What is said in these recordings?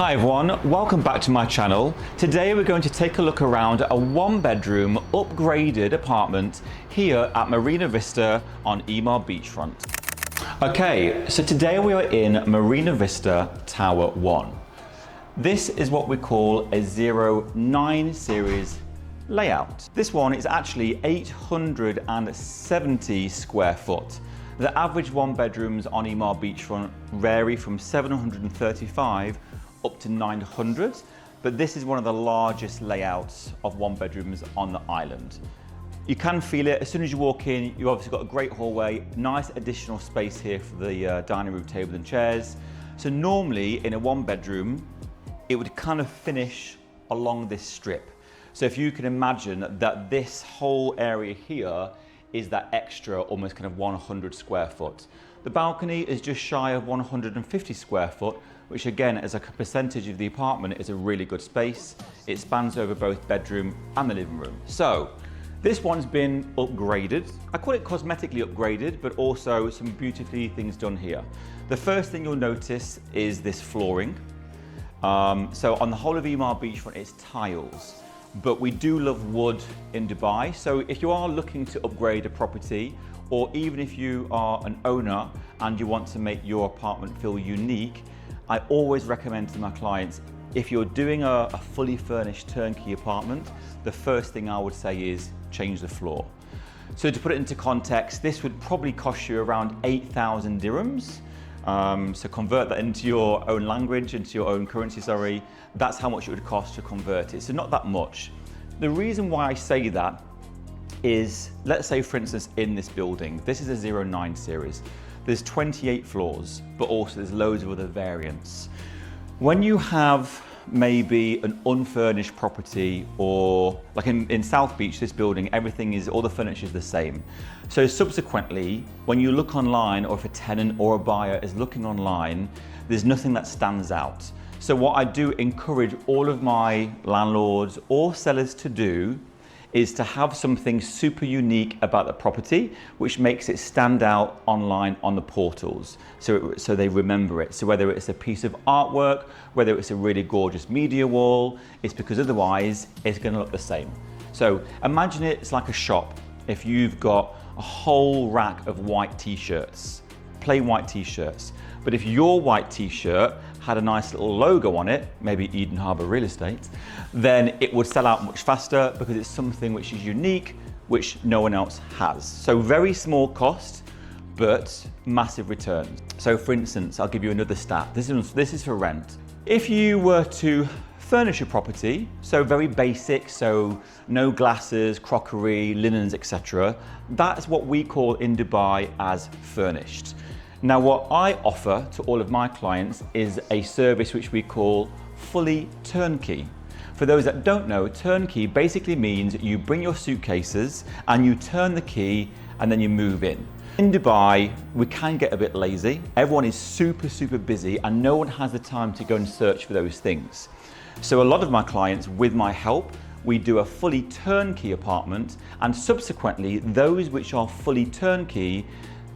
Hi everyone, welcome back to my channel. Today we're going to take a look around a one-bedroom upgraded apartment here at Marina Vista on Emar Beachfront. Okay, so today we are in Marina Vista Tower 1. This is what we call a 09 series layout. This one is actually 870 square foot. The average one bedrooms on Emar Beachfront vary from 735 up to 900, but this is one of the largest layouts of one bedrooms on the island. You can feel it as soon as you walk in. You've obviously got a great hallway, nice additional space here for the dining room table and chairs. So normally in a one bedroom, it would kind of finish along this strip. So if you can imagine that this whole area here is that extra almost kind of 100 square foot. The balcony is just shy of 150 square foot, which again, as a percentage of the apartment, is a really good space. It spans over both bedroom and the living room. So this one's been upgraded. I call it cosmetically upgraded, but also some beautifully things done here. The first thing you'll notice is this flooring. So on the whole of Emar Beachfront, it's tiles, but we do love wood in Dubai. So if you are looking to upgrade a property, or even if you are an owner and you want to make your apartment feel unique, I always recommend to my clients, if you're doing a fully furnished turnkey apartment, the first thing I would say is change the floor. So to put it into context, this would probably cost you around 8,000 dirhams. So convert that into your own language, into your own currency, sorry. That's how much it would cost to convert it. So not that much. The reason why I say that is, let's say for instance, in this building, this is a 09 series. There's 28 floors, but also there's loads of other variants. When you have maybe an unfurnished property, or like in South Beach, this building, all the furniture is the same. So subsequently, when you look online, or if a tenant or a buyer is looking online, there's nothing that stands out. So what I do encourage all of my landlords or sellers to do is to have something super unique about the property, which makes it stand out online on the portals, so they remember it. So whether it's a piece of artwork, whether it's a really gorgeous media wall, it's because otherwise it's gonna look the same. So imagine it's like a shop. If you've got a whole rack of white t-shirts, plain white t-shirts, but if your white t-shirt had a nice little logo on it, maybe Eden Harbour Real Estate, then it would sell out much faster because it's something which is unique, which no one else has. So very small cost, but massive returns. So for instance, I'll give you another stat. This is for rent. If you were to furnish a property, so very basic, so no glasses, crockery, linens, etc., that's what we call in Dubai as furnished. Now, what I offer to all of my clients is a service which we call fully turnkey. For those that don't know, turnkey basically means you bring your suitcases and you turn the key and then you move in. In Dubai, we can get a bit lazy. Everyone is super busy and no one has the time to go and search for those things. So a lot of my clients, with my help, we do a fully turnkey apartment, and subsequently those which are fully turnkey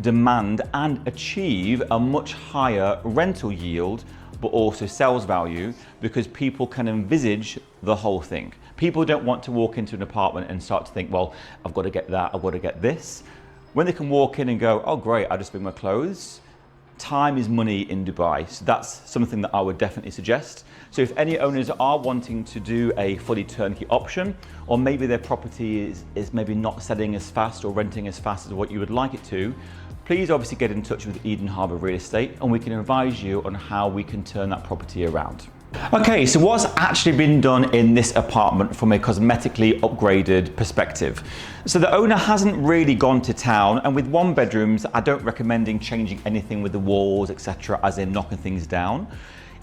demand and achieve a much higher rental yield, but also sales value, because people can envisage the whole thing. People don't want to walk into an apartment and start to think, well, I've got to get that, I've got to get this. When they can walk in and go, oh great, I just bring my clothes. Time is money in Dubai, so that's something that I would definitely suggest. So if any owners are wanting to do a fully turnkey option, or maybe their property is maybe not selling as fast or renting as fast as what you would like it to, please obviously get in touch with Eden Harbour Real Estate and we can advise you on how we can turn that property around. Okay, so what's actually been done in this apartment from a cosmetically upgraded perspective? So the owner hasn't really gone to town, and with one bedrooms, I don't recommend changing anything with the walls, etc., as in knocking things down.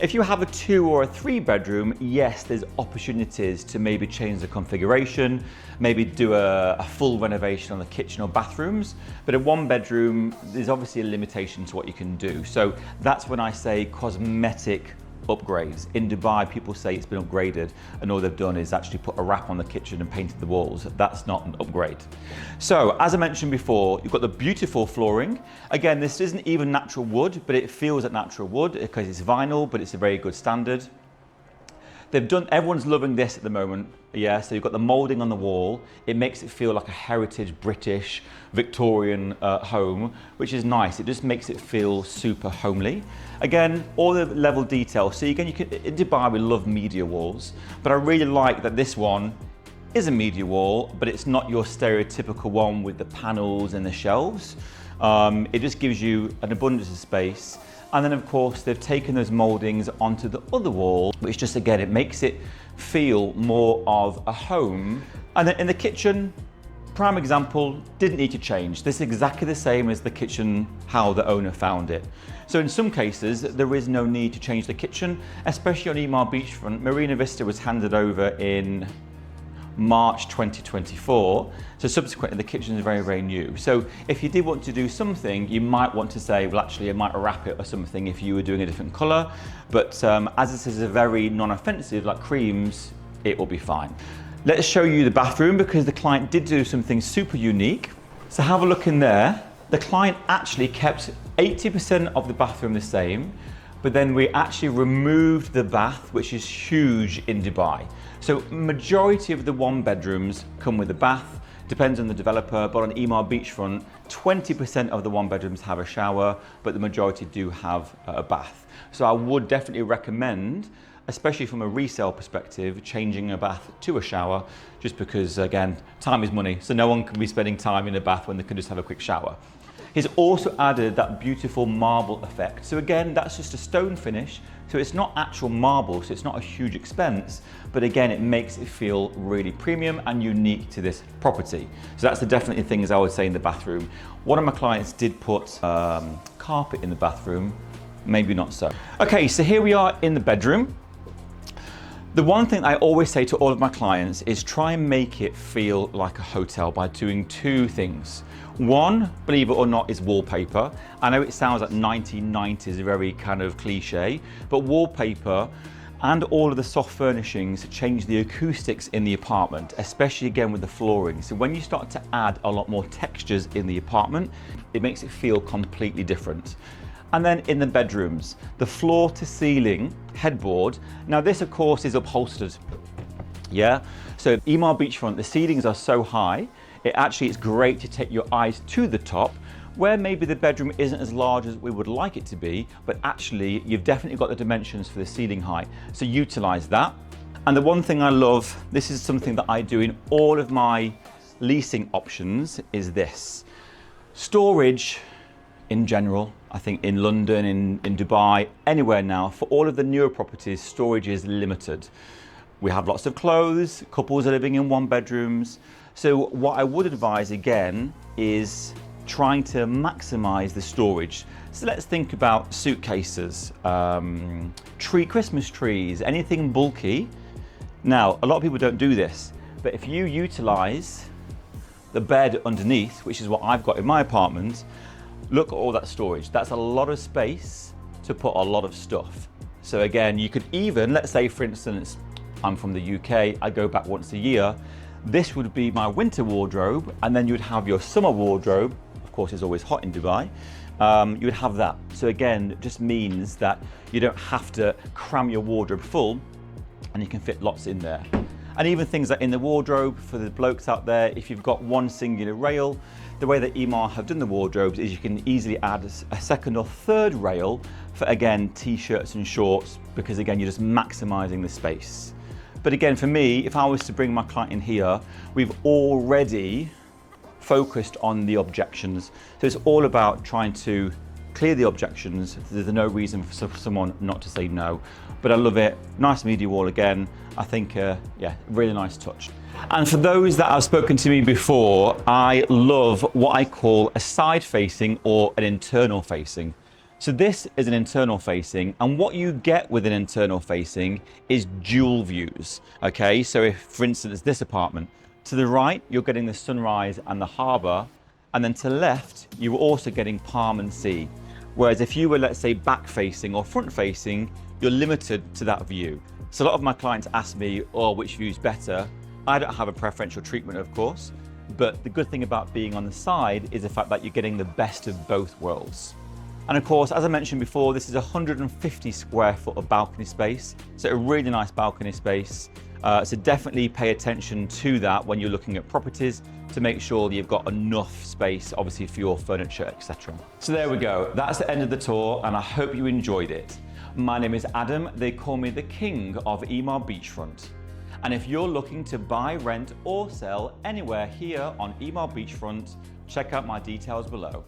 If you have a 2 or a 3 bedroom, yes, there's opportunities to maybe change the configuration, maybe do a full renovation on the kitchen or bathrooms. But a 1 bedroom, there's obviously a limitation to what you can do. So that's when I say cosmetic upgrades. In Dubai, people say it's been upgraded and all they've done is actually put a wrap on the kitchen and painted the walls. That's not an upgrade. So as I mentioned before, you've got the beautiful flooring. Again, this isn't even natural wood, but it feels like natural wood because it's vinyl, but it's a very good standard. Everyone's loving this at the moment. Yeah, so you've got the moulding on the wall. It makes it feel like a heritage British Victorian home, which is nice. It just makes it feel super homely. Again, all the level detail. So again, in Dubai, we love media walls, but I really like that this one is a media wall, but it's not your stereotypical one with the panels and the shelves. It just gives you an abundance of space. And then of course, they've taken those mouldings onto the other wall, which just, again, it makes it feel more of a home. And then in the kitchen, prime example, didn't need to change. This is exactly the same as the kitchen, how the owner found it. So in some cases, there is no need to change the kitchen, especially on Emar Beachfront. Marina Vista was handed over in March 2024. So subsequently, the kitchen is very, very new. So if you did want to do something, you might want to say, well, actually, I might wrap it or something if you were doing a different color. But as this is a very non-offensive, like creams, it will be fine. Let's show you the bathroom because the client did do something super unique. So have a look in there. The client actually kept 80% of the bathroom the same, but then we actually removed the bath, which is huge in Dubai. So majority of the one bedrooms come with a bath, depends on the developer, but on Emar Beachfront, 20% of the one bedrooms have a shower, but the majority do have a bath. So I would definitely recommend, especially from a resale perspective, changing a bath to a shower, just because, again, time is money. So no one can be spending time in a bath when they can just have a quick shower. He's also added that beautiful marble effect. So again, that's just a stone finish. So it's not actual marble, so it's not a huge expense, but again, it makes it feel really premium and unique to this property. So that's the definitely things I would say in the bathroom. One of my clients did put carpet in the bathroom, maybe not so. Okay, so here we are in the bedroom. The one thing I always say to all of my clients is try and make it feel like a hotel by doing two things. One, believe it or not, is wallpaper. I know it sounds like 1990s, very kind of cliche, but wallpaper and all of the soft furnishings change the acoustics in the apartment, especially again with the flooring. So when you start to add a lot more textures in the apartment, it makes it feel completely different. And then in the bedrooms, the floor to ceiling headboard. Now this of course is upholstered. Yeah, so Emar Beachfront, the ceilings are so high, it's great to take your eyes to the top, where maybe the bedroom isn't as large as we would like it to be, but actually you've definitely got the dimensions for the ceiling height. So utilize that. And the one thing I love, this is something that I do in all of my leasing options, is this. Storage in general, I think in London, in Dubai, anywhere now, for all of the newer properties, storage is limited. We have lots of clothes, couples are living in one bedrooms. So what I would advise again is trying to maximize the storage. So let's think about suitcases, Christmas trees, anything bulky. Now, a lot of people don't do this, but if you utilize the bed underneath, which is what I've got in my apartment, look at all that storage. That's a lot of space to put a lot of stuff. So again, you could even, let's say for instance, I'm from the UK, I go back once a year. This would be my winter wardrobe, and then you would have your summer wardrobe. Of course, it's always hot in Dubai. You would have that. So again, it just means that you don't have to cram your wardrobe full, and you can fit lots in there. And even things like in the wardrobe, for the blokes out there, if you've got one singular rail, the way that Emar have done the wardrobes is you can easily add a second or third rail for, again, t-shirts and shorts, because again, you're just maximizing the space. But again, for me, if I was to bring my client in here, we've already focused on the objections. So it's all about trying to clear the objections. There's no reason for someone not to say no. But I love it. Nice media wall again. I think, yeah, really nice touch. And for those that have spoken to me before, I love what I call a side facing or an internal facing. So this is an internal facing, and what you get with an internal facing is dual views. Okay, so if, for instance, this apartment, to the right, you're getting the sunrise and the harbour, and then to the left, you're also getting palm and sea. Whereas if you were, let's say, back facing or front facing, you're limited to that view. So a lot of my clients ask me, oh, which view is better? I don't have a preferential treatment, of course, but the good thing about being on the side is the fact that you're getting the best of both worlds. And of course, as I mentioned before, this is 150 square foot of balcony space. So a really nice balcony space. So definitely pay attention to that when you're looking at properties to make sure that you've got enough space, obviously, for your furniture, etc. So there we go. That's the end of the tour, and I hope you enjoyed it. My name is Adam. They call me the king of Emar Beachfront. And if you're looking to buy, rent, or sell anywhere here on Emar Beachfront, check out my details below.